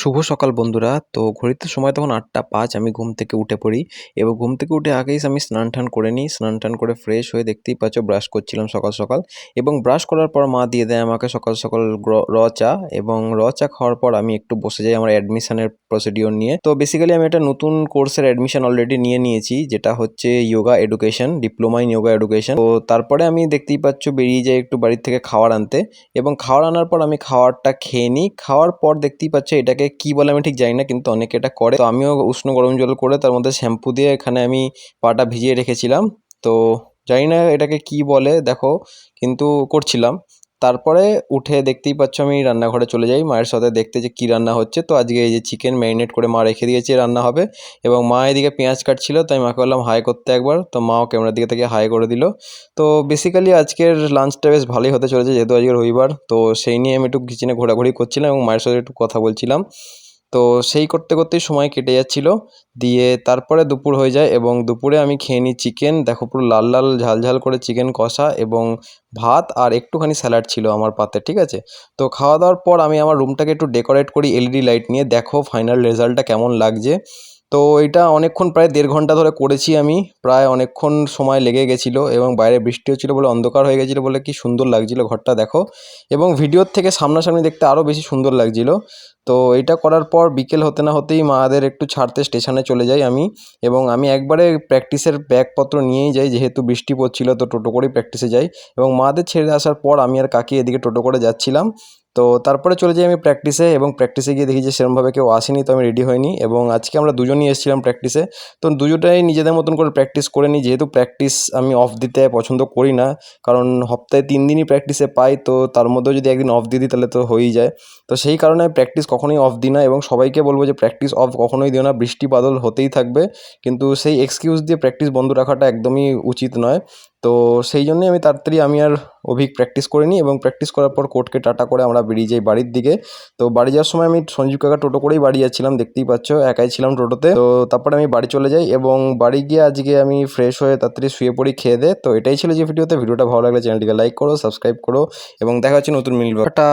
শুভ সকাল বন্ধুরা। তো ঘড়িতে সময় তখন ৮টা ৫। আমি ঘুম থেকে উঠে পড়ি এবং ঘুম থেকে উঠে আগেই আমি স্নান-টান করে নিই। স্নান-টান করে ফ্রেশ হয়ে দেখতেই পাচ্ছ ব্রাশ করছিলাম সকাল সকাল এবং ব্রাশ করার পর মা দিয়ে দেয় আমাকে সকাল সকাল র চা এবং চা খাওয়ার পর আমি একটু বসে যাই আমার অ্যাডমিশনের প্রসিডিওর নিয়ে। তো বেসিক্যালি আমি একটা নতুন কোর্সের অ্যাডমিশন অলরেডি নিয়ে নিয়েছি, যেটা হচ্ছে yoga education, diploma in yoga education. তো তারপরে আমি দেখতেই পাচ্ছ বেরিয়ে যাই একটু বাড়ির থেকে খাবার আনতে এবং খাবার আনার পর আমি খাবারটা খেয়ে নিই। খাওয়ার পর দেখতেই পাচ্ছ এটাকে কি বলে আমি ঠিক জানি না, কিন্তু অনেকে এটা করে। তো আমিও উষ্ণ গরম জল করে তার মধ্যে শ্যাম্পু দিয়ে এখানে আমি পাটা ভিজিয়ে রেখেছিলাম। তো জানি না এটাকে কি বলে দেখো, কিন্তু করছিলাম। তারপরে উঠে দেখতেই পাচ্ছ আমি রান্নাঘরে চলে যাই মায়ের সাথে দেখতে যে কি রান্না হচ্ছে। তো আজকে এই যে চিকেন ম্যারিনেট করে মা রেখে দিয়েছে, রান্না হবে। এবং মা এদিকে পেঁয়াজ কাটছিল, তাই মাকে বললাম হাই করতে একবার, তো মাও ক্যামেরার দিকে থেকে হাই করে দিল। তো বেসিক্যালি আজকের লাঞ্চটা বেশ ভালোই হতে চলেছে, যেহেতু আজকে রবিবার। তো সেই নিয়ে আমি একটু কিচেনে ঘোরাঘুরি করছিলাম এবং মায়ের সাথে একটু কথা বলছিলাম। তো সেই করতে করতেই সময় কেটে যাচ্ছিল। দিয়ে তারপরে দুপুর হয়ে যায় এবং দুপুরে আমি খেয়ে নিই চিকেন। দেখো পুরো লাল লাল ঝাল ঝাল করে চিকেন কষা এবং ভাত আর একটুখানি স্যালাড ছিল আমার পাতে, ঠিক আছে। তো খাওয়া দাওয়ার পর আমি আমার রুমটাকে একটু ডেকোরেট করি এলইডি লাইট নিয়ে। দেখো ফাইনাল রেজাল্টটা কেমন লাগছে। তো এটা অনেকক্ষণ, প্রায় ১.৫ ঘন্টা ধরে করেছি আমি। প্রায় অনেকক্ষণ সময় লেগে গেছিলো এবং বাইরে বৃষ্টি হচ্ছিলো বলে অন্ধকার হয়ে গেছিলো বলে কি সুন্দর লাগছিলো ঘরটা দেখো। এবং ভিডিওর থেকে সামনাসামনি দেখতে আরও বেশি সুন্দর লাগছিলো। তো এইটা করার পর বিকেল হতে না হতেই মাদের একটু ছাড়তে স্টেশনে চলে যাই আমি। এবং আমি একবারে প্র্যাকটিসের ব্যাগপত্র নিয়েই যাই, যেহেতু বৃষ্টি পড়ছিল তো টোটো করেই প্র্যাকটিসে যাই। এবং মাদের ছেড়ে আসার পর আমি আর কাকি এদিকে টোটো করে যাচ্ছিলাম। তো তারপরে চলে যাই আমি প্র্যাকটিসে এবং প্র্যাকটিসে গিয়ে দেখি যে সেরকমভাবে কেউ আসেনি, তো আমি রেডি হইনি। এবং আজকে আমরা দুজনই এসেছিলাম প্র্যাকটিসে। তো দুজনটাই নিজেদের মতন করে প্র্যাকটিস করে নিই, যেহেতু প্র্যাকটিস আমি অফ দিতে পছন্দ করি না, কারণ সপ্তাহে ৩ দিনই প্র্যাকটিসে পাই। তো তার মধ্যেও যদি একদিন অফ দিয়ে দিই তাহলে তো হয়েই যায়। তো সেই কারণে প্র্যাকটিস কখনোই অফ দিই না এবং সবাইকে বলবো যে প্র্যাকটিস অফ কখনোই দিও না, বৃষ্টি বাদল হতেই থাকবে। কিন্তু সেই এক্সকিউজ দিয়ে প্র্যাকটিস বন্ধ রাখাটা একদমই উচিত নয়। তো সেই জন্যই আমি তাড়াতাড়ি আমি আর অভিক প্র্যাকটিস করে নিই এবং প্র্যাকটিস করার পর কোর্টকে টাটা করে আমরা বেরিয়ে যাই বাড়ির দিকে। তো বাড়ি যাওয়ার সময় আমি সঞ্জীব কাকা টোটো করেই বাড়ি যাচ্ছিলাম, দেখতেই পাচ্ছ একাই ছিলাম টোটোতে। তো তারপরে আমি বাড়ি চলে যাই এবং বাড়ি গিয়ে আজকে আমি ফ্রেশ হয়ে তাড়াতাড়ি শুয়ে পড়ি খেয়ে দে। তো এটাই ছিল যে ভিডিওটা ভালো লাগলে চ্যানেলটিকে লাইক করো, সাবস্ক্রাইব করো এবং দেখা হচ্ছে নতুন মিলবে। টাটা।